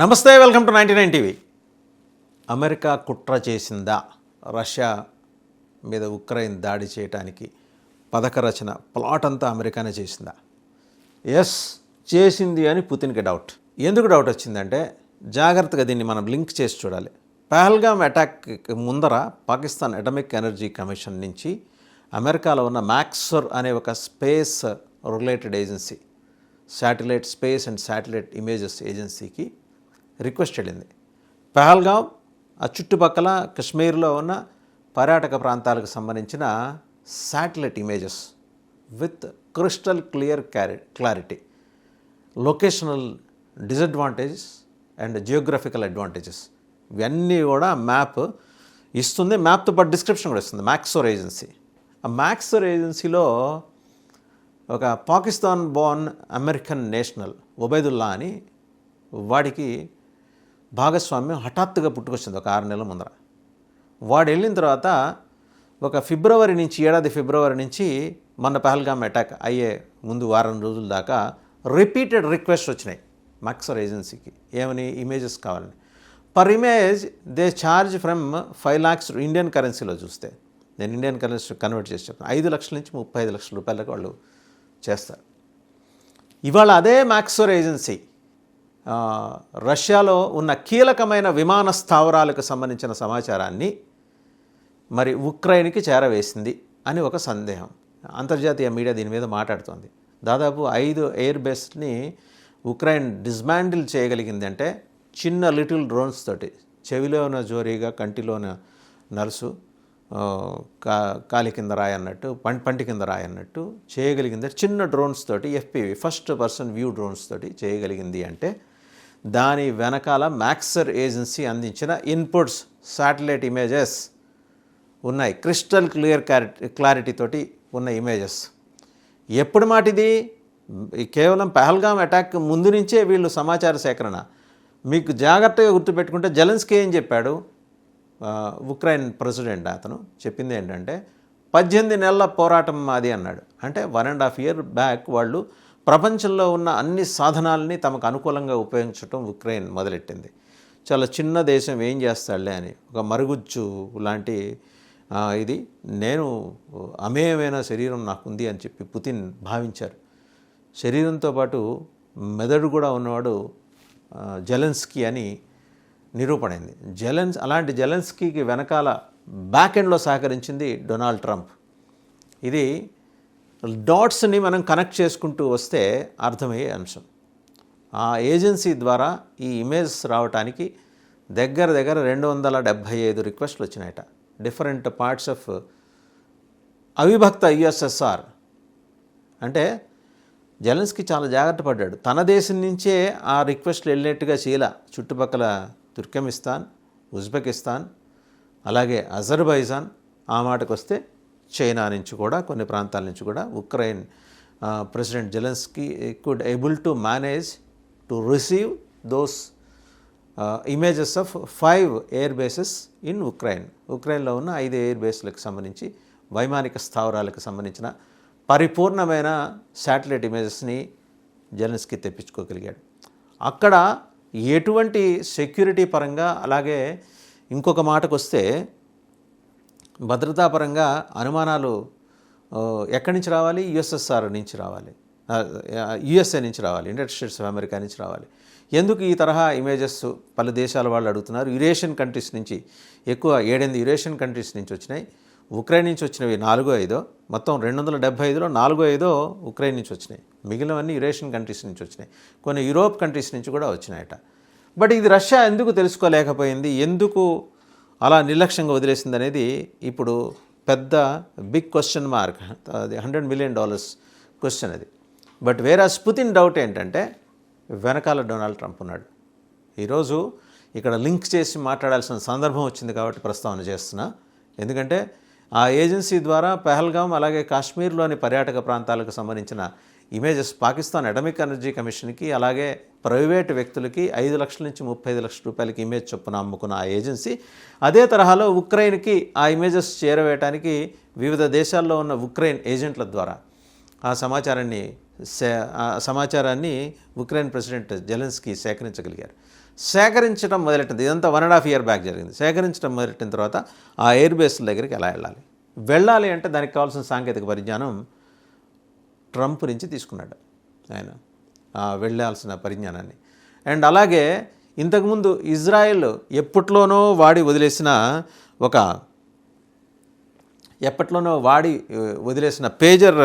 నమస్తే, welcome to 99 TV. America కుట్ర చేసిందా రష్యా మీద ఉక్రెయిన్ దాడి చేయడానికి? పథక రచన ప్లాట్ అంతా అమెరికానే చేసిందా? ఎస్, చేసింది అని పుతిన్కి డౌట్. ఎందుకు డౌట్ వచ్చిందంటే జాగ్రత్తగా దీన్ని మనం లింక్ చేసి చూడాలి. పహల్గామ్ అటాక్ ముందర పాకిస్తాన్ అటామిక్ ఎనర్జీ కమిషన్ నుంచి అమెరికాలో ఉన్న మ్యాక్సర్ అనే ఒక space related agency, satellite space and satellite images ఏజెన్సీకి రిక్వెస్ట్ వెళ్ళింది. పహల్గామ్ ఆ చుట్టుపక్కల కశ్మీర్లో ఉన్న పర్యాటక ప్రాంతాలకు సంబంధించిన satellite images with crystal clear clarity, locational disadvantages and geographical advantages ఇవన్నీ కూడా మ్యాప్ ఇస్తుంది. మ్యాప్తో పాటు డిస్క్రిప్షన్ కూడా ఇస్తుంది మ్యాక్సర్ ఏజెన్సీ. ఆ మ్యాక్సర్ ఏజెన్సీలో ఒక Pakistan Born American national Ubaidullah అని వాడికి భాగస్వామ్యం హఠాత్తుగా పుట్టుకొచ్చింది ఒక 6 నెలల ముందర. వాడు వెళ్ళిన తర్వాత ఒక ఏడాది ఫిబ్రవరి నుంచి మొన్న పహల్గామ్ అటాక్ అయ్యే ముందు వారం రోజుల దాకా రిపీటెడ్ రిక్వెస్ట్ వచ్చినాయి మ్యాక్సర్ ఏజెన్సీకి. ఏమని? ఇమేజెస్ కావాలని. Per image they charge from 5 lakhs Indian కరెన్సీలో చూస్తే, నేను ఇండియన్ కరెన్సీ కన్వర్ట్ చేసి చెప్తాను, 5 లక్షల నుంచి 35 లక్షల రూపాయలకు వాళ్ళు చేస్తారు. ఇవాళ అదే మ్యాక్సర్ ఏజెన్సీ రష్యాలో ఉన్న కీలకమైన విమాన స్థావరాలకు సంబంధించిన సమాచారాన్ని మరి ఉక్రెయిన్కి చేరవేసింది అని ఒక సందేహం. అంతర్జాతీయ మీడియా దీని మీద మాట్లాడుతోంది. దాదాపు 5 ఎయిర్ బేస్ని ఉక్రెయిన్ డిస్మాండిల్ చేయగలిగింది. అంటే చిన్న లిటిల్ డ్రోన్స్ తోటి, చెవిలోన జోరీగా కంటిలోన నలుసు, కాలి కింద రాయి అన్నట్టు, పంటి కింద రాయి అన్నట్టు చేయగలిగింది. చిన్న డ్రోన్స్ తోటి, FPV first person view drones తోటి చేయగలిగింది. అంటే దాని వెనకాల మ్యాక్సర్ ఏజెన్సీ అందించిన ఇన్పుట్స్, శాటిలైట్ ఇమేజెస్ ఉన్నాయి. క్రిస్టల్ క్లియర్ క్లారిటీ తోటి ఉన్న ఇమేజెస్. ఎప్పుడు మాటిది? కేవలం పహల్గామ్ అటాక్ ముందు నుంచే వీళ్ళు సమాచార సేకరణ. మీకు జాగ్రత్తగా గుర్తుపెట్టుకుంటే జెలెన్స్కీ ఏం చెప్పాడు? ఉక్రెయిన్ ప్రెసిడెంట్ అతను చెప్పింది ఏంటంటే 18 నెలల పోరాటం మాది అన్నాడు. అంటే 1.5 year బ్యాక్ వాళ్ళు ప్రపంచంలో ఉన్న అన్ని సాధనాలని తమకు అనుకూలంగా ఉపయోగించడం ఉక్రెయిన్ మొదలెట్టింది. చాలా చిన్న దేశం ఏం చేస్తాడులే అని, ఒక మరుగుజ్జు లాంటి ఇది, నేను అమేయమైన శరీరం నాకుంది అని చెప్పి పుతిన్ భావించారు. శరీరంతో పాటు మెదడు కూడా ఉన్నవాడు జెలెన్స్కీ అని నిరూపణైంది. అలాంటి జెలెన్స్కీకి వెనకాల బ్యాక్ ఎండ్లో సహకరించింది డొనాల్డ్ ట్రంప్. ఇది డాట్స్ని మనం కనెక్ట్ చేసుకుంటూ వస్తే అర్థమయ్యే అంశం. ఆ ఏజెన్సీ ద్వారా ఈ ఇమేజెస్ రావడానికి దగ్గర 275 రిక్వెస్ట్లు వచ్చినాయట. డిఫరెంట్ పార్ట్స్ ఆఫ్ అవిభక్త యుఎస్ఎస్ఆర్. అంటే జెలెన్స్కీ చాలా జాగ్రత్త పడ్డాడు. తన దేశం నుంచే ఆ రిక్వెస్ట్లు వెళ్ళినట్టుగా చేయలా. చుట్టుపక్కల తుర్కమిస్తాన్, ఉజ్బెకిస్తాన్, అలాగే అజర్బైజాన్, ఆ మాటకు వస్తే చైనా నుంచి కూడా, కొన్ని ప్రాంతాల నుంచి కూడా Ukraine president Zelensky could able to manage to receive those images of 5 air bases in Ukraine. ఉక్రెయిన్లో ఉన్న 5 ఎయిర్ బేస్లకు సంబంధించి, వైమానిక స్థావరాలకు సంబంధించిన పరిపూర్ణమైన శాటిలైట్ ఇమేజెస్ని జెలెన్స్కీ తెప్పించుకోగలిగాడు. అక్కడ ఎటువంటి సెక్యూరిటీ పరంగా, అలాగే ఇంకొక మాటకు వస్తే భద్రతాపరంగా అనుమానాలు ఎక్కడి నుంచి రావాలి? యుఎస్ఎస్ఆర్ నుంచి రావాలి, యుఎస్ఏ నుంచి రావాలి, యునైటెడ్ స్టేట్స్ ఆఫ్ అమెరికా నుంచి రావాలి. ఎందుకు ఈ తరహా ఇమేజెస్ పలు దేశాల వాళ్ళు అడుగుతున్నారు? యురేషియన్ కంట్రీస్ నుంచి ఎక్కువ 7 యురేషియన్ కంట్రీస్ నుంచి వచ్చినాయి. ఉక్రెయిన్ నుంచి వచ్చినవి 4-5, మొత్తం 275లో 4-5 ఉక్రెయిన్ నుంచి వచ్చినాయి. మిగిలినవన్నీ యురేషియన్ కంట్రీస్ నుంచి వచ్చినాయి. కొన్ని యూరోప్ కంట్రీస్ నుంచి కూడా వచ్చినాయట. బట్ ఇది రష్యా ఎందుకు తెలుసుకోలేకపోయింది, ఎందుకు అలా నిర్లక్ష్యంగా వదిలేసింది అనేది ఇప్పుడు పెద్ద బిగ్ క్వశ్చన్ మార్క్. అది $100 million క్వశ్చన్ అది. బట్ వేరాస్ పుతిన్ డౌట్ ఏంటంటే వెనకాల డొనాల్డ్ ట్రంప్ ఉన్నాడు. ఈరోజు ఇక్కడ లింక్ చేసి మాట్లాడాల్సిన సందర్భం వచ్చింది కాబట్టి ప్రస్తావన చేస్తున్నా. ఎందుకంటే ఆ ఏజెన్సీ ద్వారా పహల్గామ్, అలాగే కాశ్మీర్లోని పర్యాటక ప్రాంతాలకు సంబంధించిన ఇమేజెస్ పాకిస్తాన్ అటామిక్ ఎనర్జీ కమిషన్కి, అలాగే ప్రైవేటు వ్యక్తులకి 5 లక్షల నుంచి 35 లక్షల రూపాయలకి ఇమేజ్ చొప్పున అమ్ముకున్న ఆ ఏజెన్సీ అదే తరహాలో ఉక్రెయిన్కి ఆ ఇమేజెస్ చేరవేయడానికి వివిధ దేశాల్లో ఉన్న ఉక్రెయిన్ ఏజెంట్ల ద్వారా ఆ సమాచారాన్ని సమాచారాన్ని ఉక్రెయిన్ ప్రెసిడెంట్ జెలెన్స్కీ సేకరించగలిగారు. సేకరించడం మొదలెట్టింది, ఇదంతా 1.5 year బ్యాక్ జరిగింది. సేకరించడం మొదలెట్టిన తర్వాత ఆ ఎయిర్ బేస్ల దగ్గరికి ఎలా వెళ్ళాలి అంటే దానికి కావాల్సిన సాంకేతిక పరిజ్ఞానం ట్రంప్ నుంచి తీసుకున్నాడు ఆయన, వెళ్ళాల్సిన పరిజ్ఞానాన్ని. అండ్ అలాగే ఇంతకుముందు ఇజ్రాయెల్ ఎప్పట్లోనో వదిలేసిన పేజర్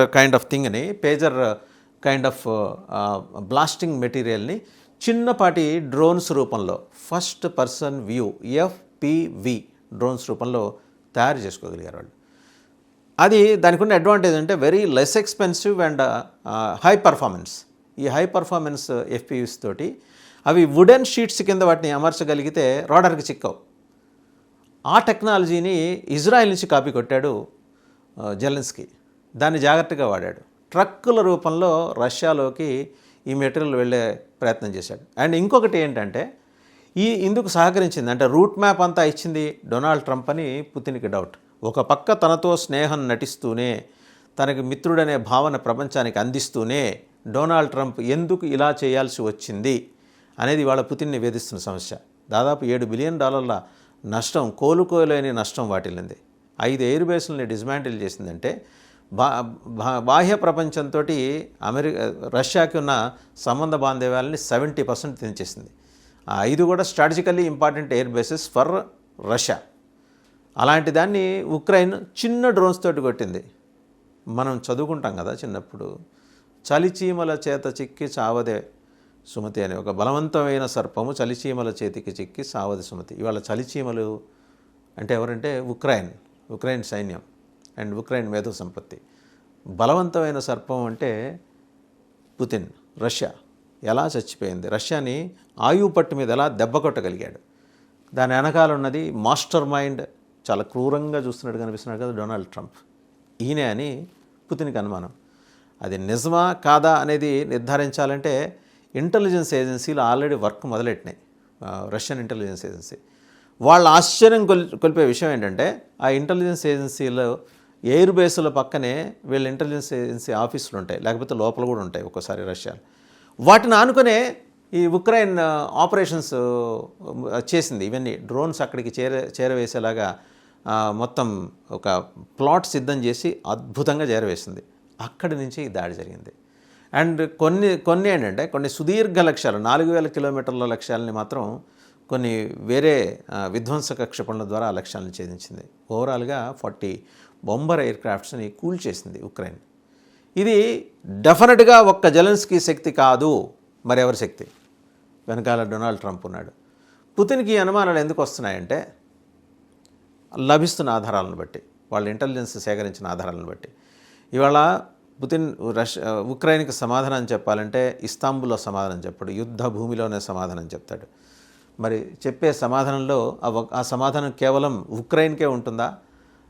కైండ్ ఆఫ్ బ్లాస్టింగ్ మెటీరియల్ని చిన్నపాటి డ్రోన్స్ రూపంలో, first person view FPV drones రూపంలో తయారు చేసుకోగలిగారు వాళ్ళు. అది దానికి ఉన్న అడ్వాంటేజ్ అంటే very less expensive and high performance. ఈ హై పర్ఫార్మెన్స్ FPVs తోటి అవి వుడెన్ షీట్స్ కింద వాటిని అమర్చగలిగితే రాడార్కి చిక్కవు. ఆ టెక్నాలజీని ఇజ్రాయెల్ నుంచి కాపీ కొట్టాడు జెలెన్స్కీ. దాన్ని జాగ్రత్తగా వాడాడు. ట్రక్కుల రూపంలో రష్యాలోకి ఈ మెటీరియల్ వెళ్ళే ప్రయత్నం చేశాడు. అండ్ ఇంకొకటి ఏంటంటే ఇందుకు సహకరించింది అంటే రూట్ మ్యాప్ అంతా ఇచ్చింది డొనాల్డ్ ట్రంప్ అని పుతిన్కి డౌట్. ఒక పక్క తనతో స్నేహం నటిస్తూనే, తనకి మిత్రుడనే భావన ప్రపంచానికి అందిస్తూనే డొనాల్డ్ ట్రంప్ ఎందుకు ఇలా చేయాల్సి వచ్చింది అనేది వాళ్ళ పుతిన్ని వేధిస్తున్న సమస్య. దాదాపు $7 బిలియన్ నష్టం, కోలుకోలేని నష్టం వాటిల్లింది. 5 ఎయిర్ బేస్లని డిస్మాంటిల్ చేసిందంటే బాహ్య ప్రపంచంతో రష్యాకి ఉన్న సంబంధ బాంధవ్యాలని 70% తెంచేసింది. ఆ 5 కూడా strategically important air bases for Russia. అలాంటి దాన్ని ఉక్రెయిన్ చిన్న డ్రోన్స్ తోటి కొట్టింది. మనం చదువుకుంటాం కదా చిన్నప్పుడు, చలిచీమల చేత చిక్కి చావదే సుమతి అనే ఒక బలవంతమైన సర్పము చలిచీమల చేతికి చిక్కి సావది సుమతి. ఇవాళ చలిచీమలు అంటే ఎవరంటే ఉక్రెయిన్ సైన్యం అండ్ ఉక్రెయిన్ మేధో సంపత్తి. బలవంతమైన సర్పం అంటే పుతిన్. రష్యా ఎలా చచ్చిపోయింది, రష్యాని ఆయువు పట్టు మీద ఎలా దెబ్బ కొట్టగలిగాడు, దాని వెనకాల ఉన్నది మాస్టర్ మైండ్, చాలా క్రూరంగా చూస్తున్నట్టు కనిపిస్తున్నాడు కదా డొనాల్డ్ ట్రంప్. ఈయనే అని పుతిన్కి అనుమానం. అది నిజమా కాదా అనేది నిర్ధారించాలంటే ఇంటెలిజెన్స్ ఏజెన్సీలు ఆల్రెడీ వర్క్ మొదలెట్టినాయి. రష్యన్ ఇంటెలిజెన్స్ ఏజెన్సీ వాళ్ళ ఆశ్చర్యం కొలిపే విషయం ఏంటంటే ఆ ఇంటెలిజెన్స్ ఏజెన్సీలో ఎయిర్ బేస్ల పక్కనే వీళ్ళ ఇంటెలిజెన్స్ ఏజెన్సీ ఆఫీసులు ఉంటాయి, లేకపోతే లోపల కూడా ఉంటాయి ఒక్కోసారి రష్యాలో. వాటిని ఆనుకునే ఈ ఉక్రెయిన్ ఆపరేషన్స్ చేసింది. ఇవన్నీ డ్రోన్స్ అక్కడికి చేరవేసేలాగా మొత్తం ఒక ప్లాట్ సిద్ధం చేసి అద్భుతంగా చేరవేసింది. అక్కడి నుంచి ఈ దాడి జరిగింది. అండ్ కొన్ని ఏంటంటే కొన్ని సుదీర్ఘ లక్ష్యాలు, 4000 కిలోమీటర్ల లక్ష్యాలని మాత్రం కొన్ని వేరే విధ్వంసక క్షిపణుల ద్వారా ఆ లక్ష్యాలను ఛేదించింది. ఓవరాల్గా 40 బొంబర్ ఎయిర్ క్రాఫ్ట్స్ని కూల్చేసింది ఉక్రెయిన్. ఇది డెఫినెట్గా ఒక్క జెలెన్స్కీ శక్తి కాదు, మరెవరి శక్తి, వెనకాల డొనాల్డ్ ట్రంప్ ఉన్నాడు. పుతిన్కి అనుమానాలు ఎందుకు వస్తున్నాయంటే లభిస్తున్న ఆధారాలను బట్టి, వాళ్ళ ఇంటెలిజెన్స్ సేకరించిన ఆధారాలను బట్టి. ఇవాళ పుతిన్ ఉక్రెయిన్కి సమాధానం చెప్పాలంటే ఇస్తాంబుల్లో సమాధానం చెప్పాడు, యుద్ధ భూమిలోనే సమాధానం చెప్తాడు. మరి చెప్పే సమాధానంలో ఆ సమాధానం కేవలం ఉక్రెయిన్కే ఉంటుందా,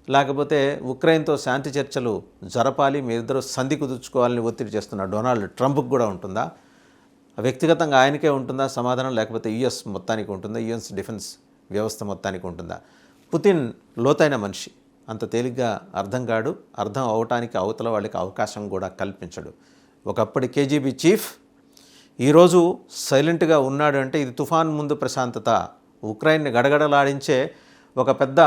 లేకపోతే ఉక్రెయిన్తో శాంతి చర్చలు జరపాలి, మీరిద్దరూ సంధి కుదుర్చుకోవాలని ఒత్తిడి చేస్తున్న డొనాల్డ్ ట్రంప్కి కూడా ఉంటుందా, వ్యక్తిగతంగా ఆయనకే ఉంటుందా సమాధానం, లేకపోతే యుఎస్ మొత్తానికి ఉంటుందా, యుఎస్ డిఫెన్స్ వ్యవస్థ మొత్తానికి ఉంటుందా? పుతిన్ లోతైన మనిషి, అంత తేలిగ్గా అర్థం కాడు, అర్థం అవటానికి అవతల వాళ్ళకి అవకాశం కూడా కల్పించడు. ఒకప్పటి KGB చీఫ్ ఈరోజు సైలెంట్గా ఉన్నాడు అంటే ఇది తుఫాన్ ముందు ప్రశాంతత. ఉక్రెయిన్ని గడగడలాడించే ఒక పెద్ద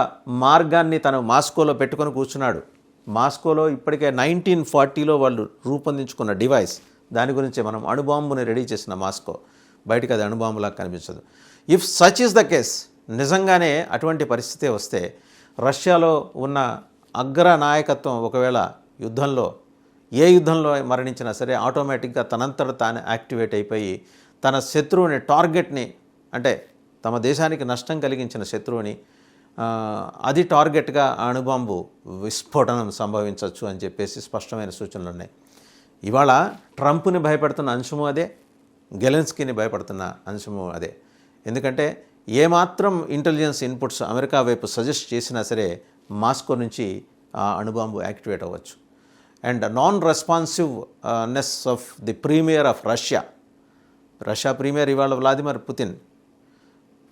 మార్గాన్ని తను మాస్కోలో పెట్టుకొని కూర్చున్నాడు. మాస్కోలో ఇప్పటికే 1940లో వాళ్ళు రూపొందించుకున్న డివైస్, దాని గురించి మనం అణుబాంబుని రెడీ చేసిన మాస్కో, బయటికి అది అణుబాంబులా కనిపించదు. If such is the case, నిజంగానే అటువంటి పరిస్థితి వస్తే రష్యాలో ఉన్న అగ్ర నాయకత్వం ఒకవేళ ఏ యుద్ధంలో మరణించినా సరే ఆటోమేటిక్గా తనంతట తాను యాక్టివేట్ అయిపోయి తన శత్రువుని టార్గెట్ని, అంటే తమ దేశానికి నష్టం కలిగించిన శత్రువుని అది టార్గెట్గా అణుబాంబు విస్ఫోటనం సంభవించవచ్చు అని చెప్పేసి స్పష్టమైన సూచనలు ఉన్నాయి. ఇవాళ ట్రంప్ని భయపడుతున్న అంశము అదే, జెలెన్స్కీని భయపడుతున్న అంశము అదే. ఎందుకంటే ఏమాత్రం ఇంటెలిజెన్స్ ఇన్పుట్స్ అమెరికా వైపు సజెస్ట్ చేసినా సరే మాస్కో నుంచి ఆ అణుబాంబు యాక్టివేట్ అవ్వచ్చు. And non responsiveness of the premier of Russia premier ఇవాళ వ్లాదిమిర్ పుతిన్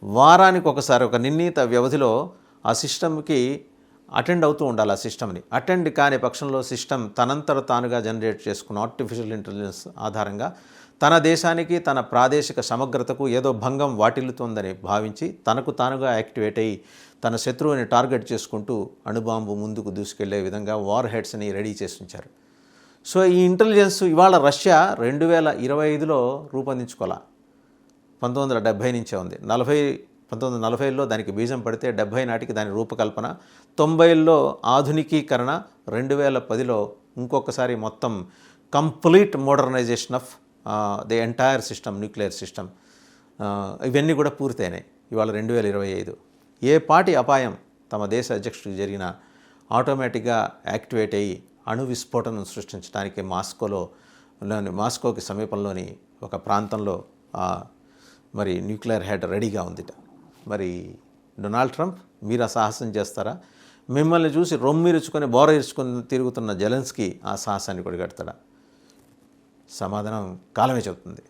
వారానికి ఒకసారి ఒక నిర్ణీత వ్యవధిలో ఆ సిస్టమ్కి అటెండ్ అవుతూ ఉండాలి ఆ సిస్టమ్ని. అటెండ్ కాని పక్షంలో సిస్టమ్ తనంతట తానుగా జనరేట్ చేసుకున్న ఆర్టిఫిషియల్ ఇంటెలిజెన్స్ ఆధారంగా తన దేశానికి తన ప్రాదేశిక సమగ్రతకు ఏదో భంగం వాటిల్లుతోందని భావించి తనకు తానుగా యాక్టివేట్ అయ్యి తన శత్రువుని టార్గెట్ చేసుకుంటూ అణుబాంబు ముందుకు దూసుకెళ్లే విధంగా వార్ హెడ్స్ని రెడీ చేసి ఉంచారు. సో ఈ ఇంటెలిజెన్స్ ఇవాళ రష్యా 2025లో రూపొందించుకోవాల, 1970 నుంచే ఉంది. 1940లో దానికి బీజం పడితే 70 నాటికి దాని రూపకల్పన, 90లో ఆధునికీకరణ, 2010లో ఇంకొకసారి మొత్తం complete modernization of the entire system, nuclear system. ఇవన్నీ కూడా పూర్తయినాయి. ఇవాళ 2025 ఏ పాటి అపాయం తమ దేశ అధ్యక్షుడికి జరిగిన ఆటోమేటిక్గా యాక్టివేట్ అయ్యి అణు విస్ఫోటనం సృష్టించడానికి మాస్కోకి సమీపంలోని ఒక ప్రాంతంలో మరి న్యూక్లియర్ హెడ్ రెడీగా ఉందిట. మరి డొనాల్డ్ ట్రంప్ మీరు ఆ సాహసం చేస్తారా? మిమ్మల్ని చూసి రొమ్మిరుచుకొని బోర ఇరుచుకొని తిరుగుతున్న జెలెన్స్కీ ఆ సాహసాన్ని కొడిగడతాడా? సమాధానం కాలమే చెబుతుంది.